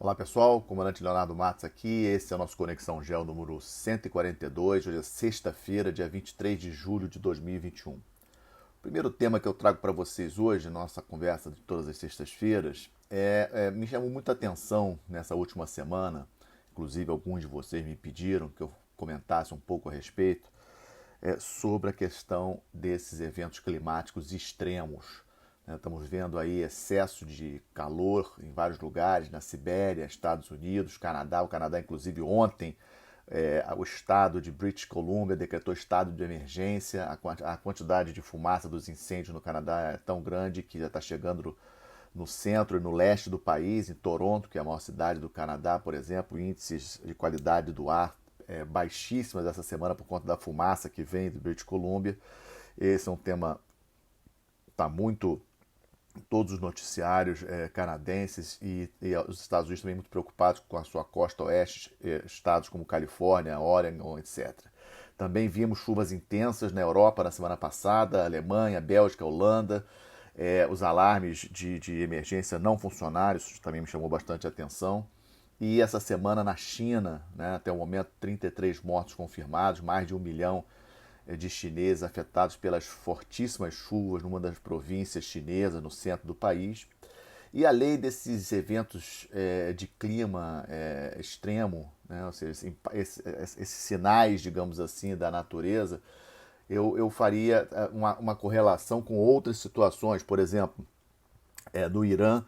Olá pessoal, comandante Leonardo Matos aqui, esse é o nosso Conexão Gel número 142, hoje é sexta-feira, dia 23 de julho de 2021. O primeiro tema que eu trago para vocês hoje, nossa conversa de todas as sextas-feiras, me chamou muita atenção nessa última semana, inclusive alguns de vocês me pediram que eu comentasse um pouco a respeito, sobre a questão desses eventos climáticos extremos. Estamos vendo aí excesso de calor em vários lugares, na Sibéria, Estados Unidos, Canadá. O Canadá, inclusive, ontem, o estado de British Columbia decretou estado de emergência. A quantidade de fumaça dos incêndios no Canadá é tão grande que já está chegando no centro e no leste do país, em Toronto, que é a maior cidade do Canadá, por exemplo, índices de qualidade do ar baixíssimas essa semana por conta da fumaça que vem do British Columbia. Esse é um tema que está muito todos os noticiários canadenses e os Estados Unidos também muito preocupados com a sua costa oeste, estados como Califórnia, Oregon, etc. Também vimos chuvas intensas na Europa na semana passada, Alemanha, Bélgica, Holanda. Os alarmes de emergência não funcionaram, isso também me chamou bastante atenção. E essa semana na China, né, até o momento, 33 mortos confirmados, mais de 1 milhão de chineses afetados pelas fortíssimas chuvas numa das províncias chinesas no centro do país. E além desses eventos de clima extremo, né, ou seja, esses sinais, digamos assim, da natureza, eu faria uma correlação com outras situações. Por exemplo, no Irã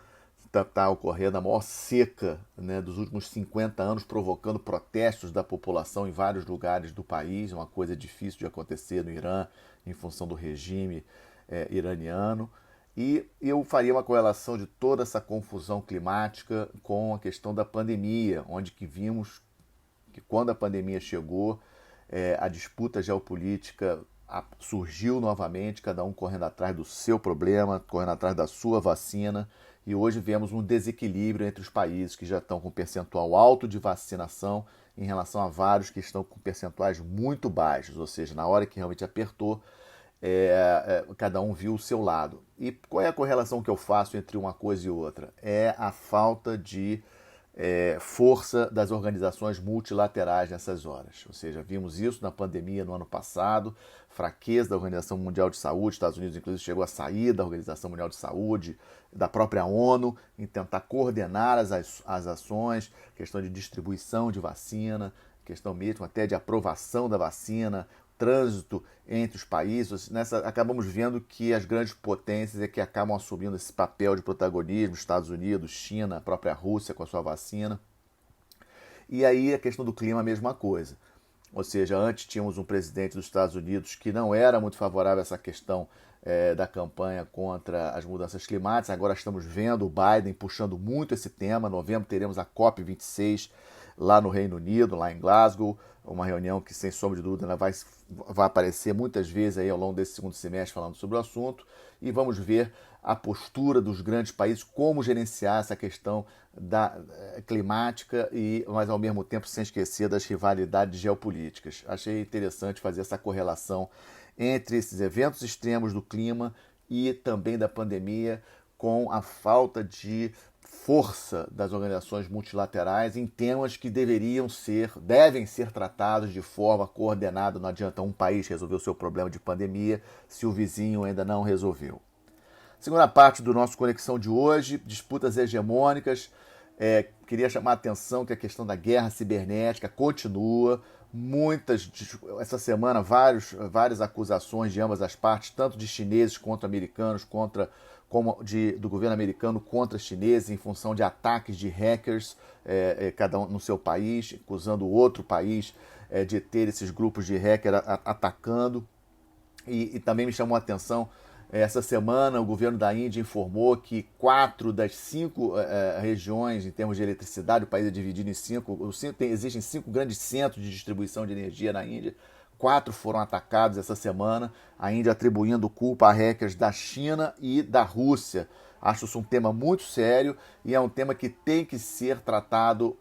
está ocorrendo a maior seca, né, dos últimos 50 anos, provocando protestos da população em vários lugares do país, uma coisa difícil de acontecer no Irã, em função do regime iraniano. E eu faria uma correlação de toda essa confusão climática com a questão da pandemia, onde que vimos que quando a pandemia chegou, a disputa geopolítica surgiu novamente, cada um correndo atrás do seu problema, correndo atrás da sua vacina, e hoje vemos um desequilíbrio entre os países que já estão com percentual alto de vacinação em relação a vários que estão com percentuais muito baixos, ou seja, na hora que realmente apertou, cada um viu o seu lado. E qual é a correlação que eu faço entre uma coisa e outra? É a falta de força das organizações multilaterais nessas horas. Ou seja, vimos isso na pandemia no ano passado, fraqueza da Organização Mundial de Saúde, Estados Unidos inclusive chegou a sair da Organização Mundial de Saúde, da própria ONU, em tentar coordenar as ações, questão de distribuição de vacina, questão mesmo até de aprovação da vacina, trânsito entre os países. Acabamos vendo que as grandes potências é que acabam assumindo esse papel de protagonismo, Estados Unidos, China, a própria Rússia com a sua vacina. E aí a questão do clima, a mesma coisa. Ou seja, antes tínhamos um presidente dos Estados Unidos que não era muito favorável a essa questão da campanha contra as mudanças climáticas. Agora estamos vendo o Biden puxando muito esse tema. Em novembro teremos a COP26 lá no Reino Unido, lá em Glasgow, uma reunião que, sem sombra de dúvida, ela vai aparecer muitas vezes aí ao longo desse segundo semestre falando sobre o assunto, e vamos ver a postura dos grandes países, como gerenciar essa questão climática, mas ao mesmo tempo sem esquecer das rivalidades geopolíticas. Achei interessante fazer essa correlação entre esses eventos extremos do clima e também da pandemia, com a falta de força das organizações multilaterais em temas que devem ser tratados de forma coordenada. Não adianta um país resolver o seu problema de pandemia se o vizinho ainda não resolveu. Segunda parte do nosso Conexão de hoje, disputas hegemônicas. Queria chamar a atenção que a questão da guerra cibernética continua. Essa semana, várias acusações de ambas as partes, tanto de chineses contra americanos, do governo americano contra chineses, em função de ataques de hackers, cada um no seu país, acusando o outro país de ter esses grupos de hackers atacando. E também me chamou a atenção, essa semana o governo da Índia informou que 4 das 5 regiões em termos de eletricidade, o país é dividido em 5, existem 5 grandes centros de distribuição de energia na Índia, 4 foram atacados essa semana, a Índia atribuindo culpa a hackers da China e da Rússia. Acho isso um tema muito sério e é um tema que tem que ser tratado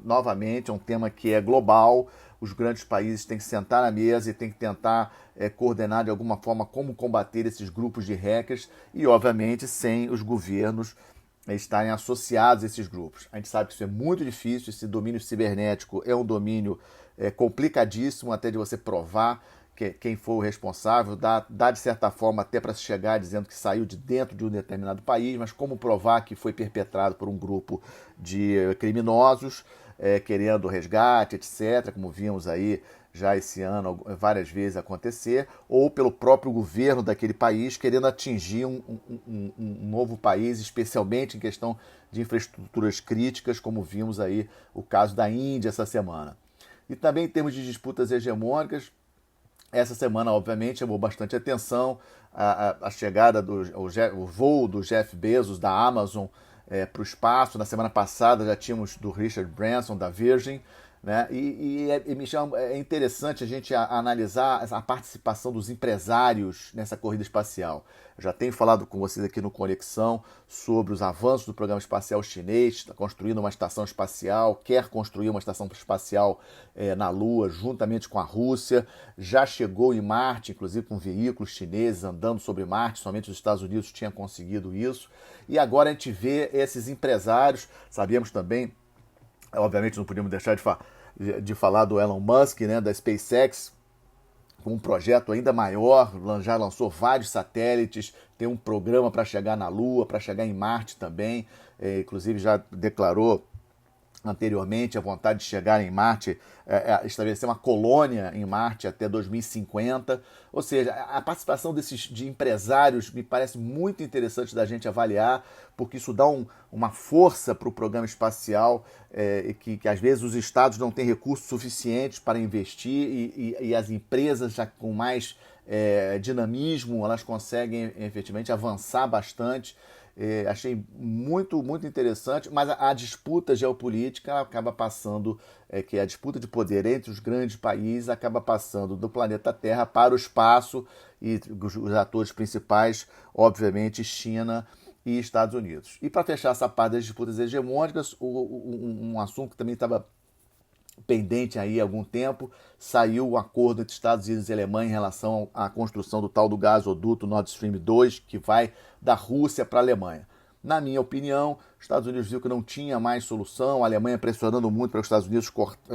novamente, é um tema que é global. Os grandes países têm que sentar na mesa e têm que tentar coordenar de alguma forma como combater esses grupos de hackers e, obviamente, sem os governos estarem associados a esses grupos. A gente sabe que isso é muito difícil, esse domínio cibernético é um domínio complicadíssimo até de você provar quem foi o responsável, dá de certa forma até para se chegar dizendo que saiu de dentro de um determinado país, mas como provar que foi perpetrado por um grupo de criminosos querendo resgate, etc., como vimos aí já esse ano várias vezes acontecer, ou pelo próprio governo daquele país querendo atingir um novo país, especialmente em questão de infraestruturas críticas, como vimos aí o caso da Índia essa semana. E também em termos de disputas hegemônicas, essa semana, obviamente, chamou bastante atenção a chegada o voo do Jeff Bezos da Amazon para o espaço. Na semana passada já tínhamos do Richard Branson da Virgin, né? É interessante a gente analisar a participação dos empresários nessa corrida espacial. Eu já tenho falado com vocês aqui no Conexão sobre os avanços do programa espacial chinês, está construindo uma estação espacial, quer construir uma estação espacial na Lua, juntamente com a Rússia. Já chegou em Marte, inclusive com veículos chineses andando sobre Marte, somente os Estados Unidos tinham conseguido isso. E agora a gente vê esses empresários, sabemos também, obviamente não podíamos deixar de falar do Elon Musk, né, da SpaceX, com um projeto ainda maior, já lançou vários satélites, tem um programa para chegar na Lua, para chegar em Marte também, inclusive já declarou anteriormente a vontade de chegar em Marte, estabelecer uma colônia em Marte até 2050. Ou seja, a participação de empresários me parece muito interessante da gente avaliar, porque isso dá uma força para o programa espacial que às vezes os estados não têm recursos suficientes para investir e as empresas já com mais dinamismo, elas conseguem efetivamente avançar bastante. Achei muito, muito interessante, mas a disputa geopolítica acaba passando, que a disputa de poder entre os grandes países acaba passando do planeta Terra para o espaço e os atores principais, obviamente, China e Estados Unidos. E para fechar essa parte das disputas hegemônicas, um assunto que também estava pendente aí há algum tempo, saiu o acordo entre Estados Unidos e Alemanha em relação à construção do tal do gasoduto Nord Stream 2, que vai da Rússia para a Alemanha. Na minha opinião, os Estados Unidos viu que não tinha mais solução, a Alemanha pressionando muito para que os Estados Unidos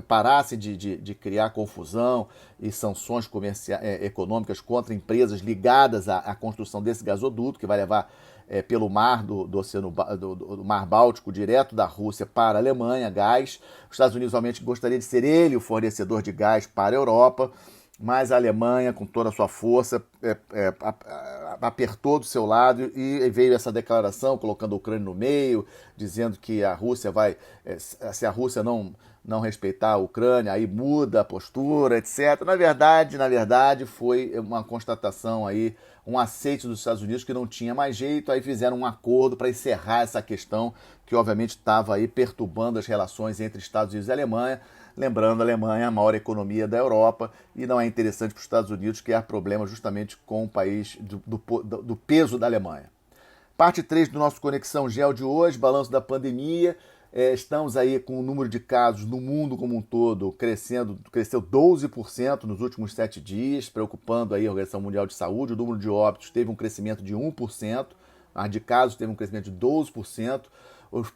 parassem de criar confusão e sanções econômicas contra empresas ligadas à construção desse gasoduto, que vai levar pelo mar do Mar Báltico, direto da Rússia para a Alemanha, gás. Os Estados Unidos realmente gostaria de ser ele o fornecedor de gás para a Europa, mas a Alemanha, com toda a sua força, apertou do seu lado e veio essa declaração, colocando a Ucrânia no meio, dizendo que a Rússia se a Rússia não respeitar a Ucrânia, aí muda a postura, etc. Na verdade, foi uma constatação aí, um aceite dos Estados Unidos que não tinha mais jeito, aí fizeram um acordo para encerrar essa questão que obviamente estava aí perturbando as relações entre Estados Unidos e Alemanha. Lembrando, a Alemanha é a maior economia da Europa e não é interessante para os Estados Unidos criar problemas justamente com o país do peso da Alemanha. Parte 3 do nosso Conexão Gel de hoje, balanço da pandemia. Estamos aí com o número de casos no mundo como um todo cresceu 12% nos últimos 7 dias, preocupando aí a Organização Mundial de Saúde. O número de óbitos teve um crescimento de 1%, a de casos teve um crescimento de 12%. Os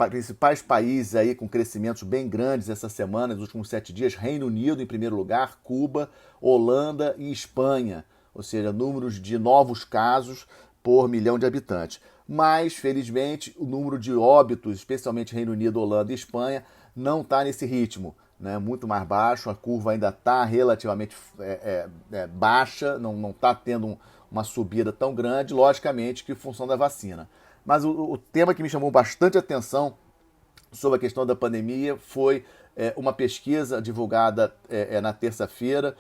principais países aí com crescimentos bem grandes essa semana, nos últimos 7 dias, Reino Unido em primeiro lugar, Cuba, Holanda e Espanha, ou seja, números de novos casos por milhão de habitantes. Mas, felizmente, o número de óbitos, especialmente Reino Unido, Holanda e Espanha, não está nesse ritmo, né? Muito mais baixo, a curva ainda está relativamente baixa, não está tendo uma subida tão grande, logicamente que em função da vacina. Mas o tema que me chamou bastante atenção sobre a questão da pandemia foi uma pesquisa divulgada na terça-feira,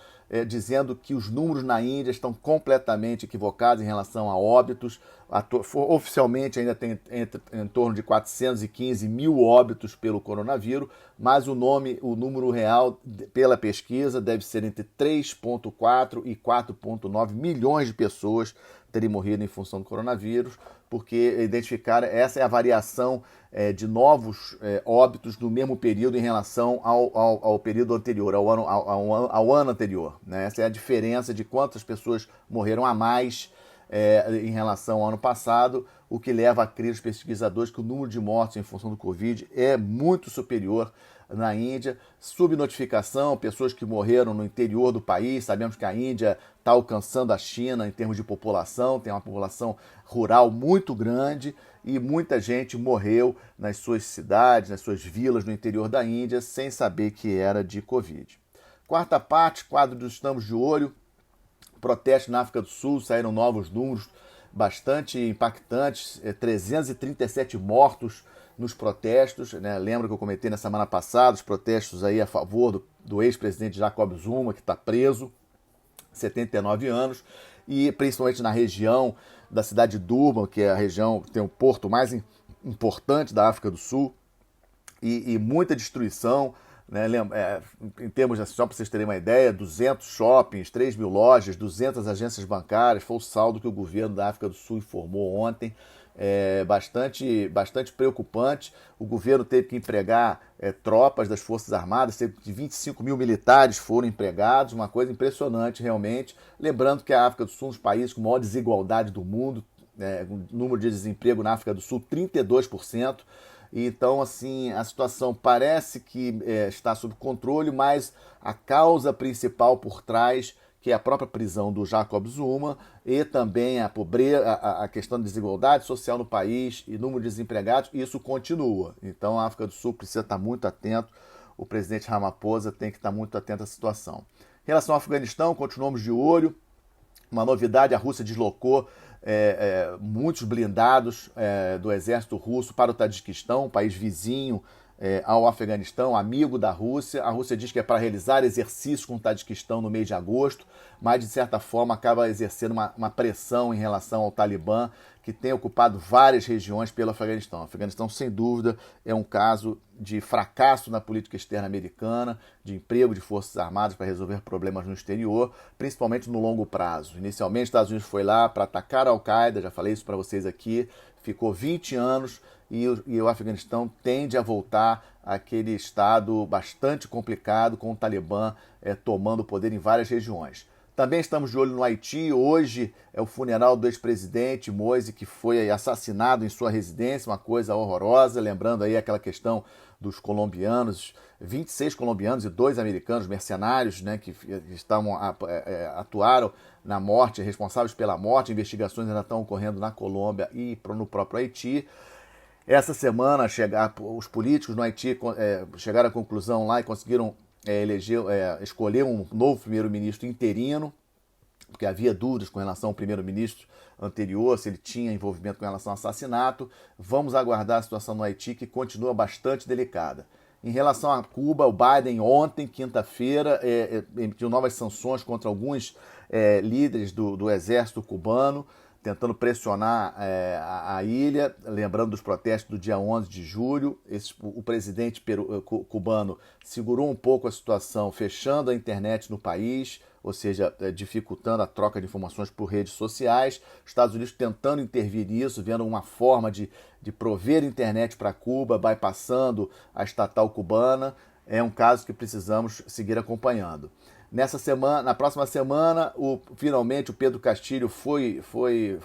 dizendo que os números na Índia estão completamente equivocados em relação a óbitos. Oficialmente ainda tem em torno de 415 mil óbitos pelo coronavírus, mas o número real pela pesquisa deve ser entre 3,4 e 4,9 milhões de pessoas terem morrido em função do coronavírus, porque identificaram essa é a variação de novos óbitos no mesmo período em relação ao período anterior, ao ano anterior, né? Essa é a diferença de quantas pessoas morreram a mais em relação ao ano passado. o que leva a crer os pesquisadores que o número de mortos em função do Covid é muito superior na Índia. Subnotificação, pessoas que morreram no interior do país. Sabemos que a Índia está alcançando a China em termos de população, tem uma população rural muito grande e muita gente morreu nas suas cidades, nas suas vilas no interior da Índia sem saber que era de Covid. Quarta parte, quadro do Estamos de Olho. Protestos na África do Sul, saíram novos números bastante impactantes, 337 mortos nos protestos, né? Lembra que eu comentei na semana passada os protestos aí a favor do ex-presidente Jacob Zuma, que está preso, 79 anos, e principalmente na região da cidade de Durban, que é a região que tem o porto mais importante da África do Sul, e muita destruição, né? Em termos, só para vocês terem uma ideia, 200 shoppings, 3 mil lojas, 200 agências bancárias, foi o saldo que o governo da África do Sul informou ontem. Bastante preocupante. O governo teve que empregar tropas das Forças Armadas, cerca de 25 mil militares foram empregados, uma coisa impressionante realmente. Lembrando que a África do Sul é um dos países com maior desigualdade do mundo, o número de desemprego na África do Sul, 32%. Então, assim, a situação parece que está sob controle, mas a causa principal por trás, que é a própria prisão do Jacob Zuma, e também a pobreza, a questão da desigualdade social no país e número de desempregados, isso continua. Então, a África do Sul precisa estar muito atento, o presidente Ramaphosa tem que estar muito atento à situação. Em relação ao Afeganistão, continuamos de olho. Uma novidade, a Rússia deslocou muitos blindados do exército russo para o Tajiquistão, um país vizinho ao Afeganistão, amigo da Rússia. A Rússia diz que é para realizar exercícios com o Tajiquistão no mês de agosto, mas de certa forma acaba exercendo uma pressão em relação ao Talibã, que tem ocupado várias regiões pelo Afeganistão. O Afeganistão, sem dúvida, é um caso de fracasso na política externa americana, de emprego de forças armadas para resolver problemas no exterior, principalmente no longo prazo. Inicialmente, os Estados Unidos foi lá para atacar a Al-Qaeda, já falei isso para vocês aqui, ficou 20 anos e o Afeganistão tende a voltar àquele estado bastante complicado, com o Talibã tomando o poder em várias regiões. Também estamos de olho no Haiti. Hoje é o funeral do ex-presidente Moise, que foi assassinado em sua residência, uma coisa horrorosa. Lembrando aí aquela questão dos colombianos, 26 colombianos e 2 americanos mercenários, né, que atuaram na morte, responsáveis pela morte. Investigações ainda estão ocorrendo na Colômbia e no próprio Haiti. Essa semana, os políticos no Haiti chegaram à conclusão lá e conseguiram escolher um novo primeiro-ministro interino, porque havia dúvidas com relação ao primeiro-ministro anterior, se ele tinha envolvimento com relação ao assassinato. Vamos aguardar a situação no Haiti, que continua bastante delicada. Em relação a Cuba, o Biden ontem, quinta-feira, emitiu novas sanções contra alguns líderes do exército cubano, tentando pressionar a ilha, lembrando dos protestos do dia 11 de julho. O presidente cubano segurou um pouco a situação, fechando a internet no país, ou seja, dificultando a troca de informações por redes sociais. Os Estados Unidos tentando intervir nisso, vendo uma forma de prover internet para Cuba, bypassando a estatal cubana. É um caso que precisamos seguir acompanhando. Na próxima semana, finalmente o Pedro Castilho foi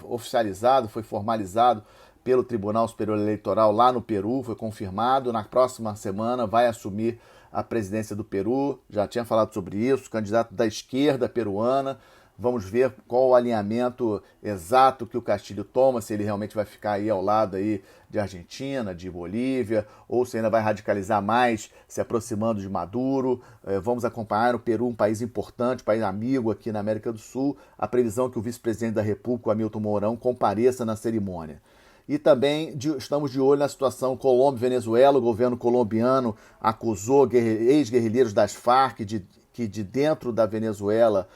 oficializado, foi formalizado pelo Tribunal Superior Eleitoral lá no Peru, foi confirmado. Na próxima semana vai assumir a presidência do Peru, já tinha falado sobre isso, candidato da esquerda peruana. Vamos ver qual o alinhamento exato que o Castilho toma, se ele realmente vai ficar aí ao lado aí de Argentina, de Bolívia, ou se ainda vai radicalizar mais, se aproximando de Maduro. Vamos acompanhar o Peru, um país importante, um país amigo aqui na América do Sul. A previsão é que o vice-presidente da República, o Hamilton Mourão, compareça na cerimônia. E também estamos de olho na situação Colômbia-Venezuela. O governo colombiano acusou ex-guerrilheiros das Farc que de dentro da Venezuela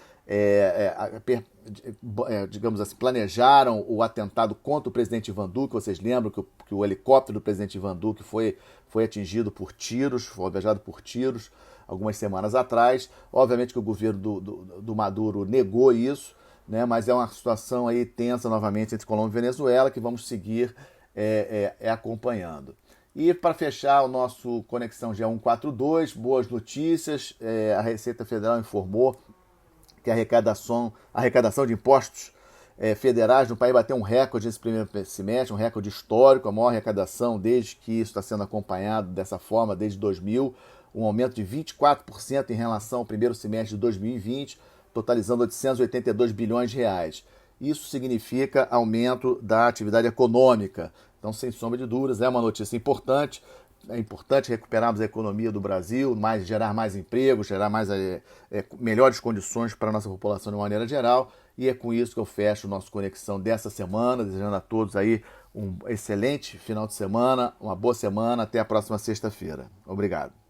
digamos assim, planejaram o atentado contra o presidente Ivan Duque. Vocês lembram que o helicóptero do presidente Ivan Duque foi atingido por tiros, foi alvejado por tiros algumas semanas atrás. Obviamente que o governo do Maduro negou isso, né, mas é uma situação aí tensa novamente entre Colômbia e Venezuela, que vamos seguir acompanhando. E para fechar o nosso Conexão G142, boas notícias. A Receita Federal informou que a arrecadação de impostos federais no país bateu um recorde nesse primeiro semestre, um recorde histórico, a maior arrecadação desde que isso está sendo acompanhado dessa forma, desde 2000, um aumento de 24% em relação ao primeiro semestre de 2020, totalizando 882 bilhões de reais. Isso significa aumento da atividade econômica. Então, sem sombra de dúvidas, é uma notícia importante. É importante recuperarmos a economia do Brasil, gerar mais empregos, gerar melhores condições para a nossa população de uma maneira geral. E é com isso que eu fecho o nosso Conexão dessa semana, desejando a todos aí um excelente final de semana, uma boa semana, até a próxima sexta-feira. Obrigado.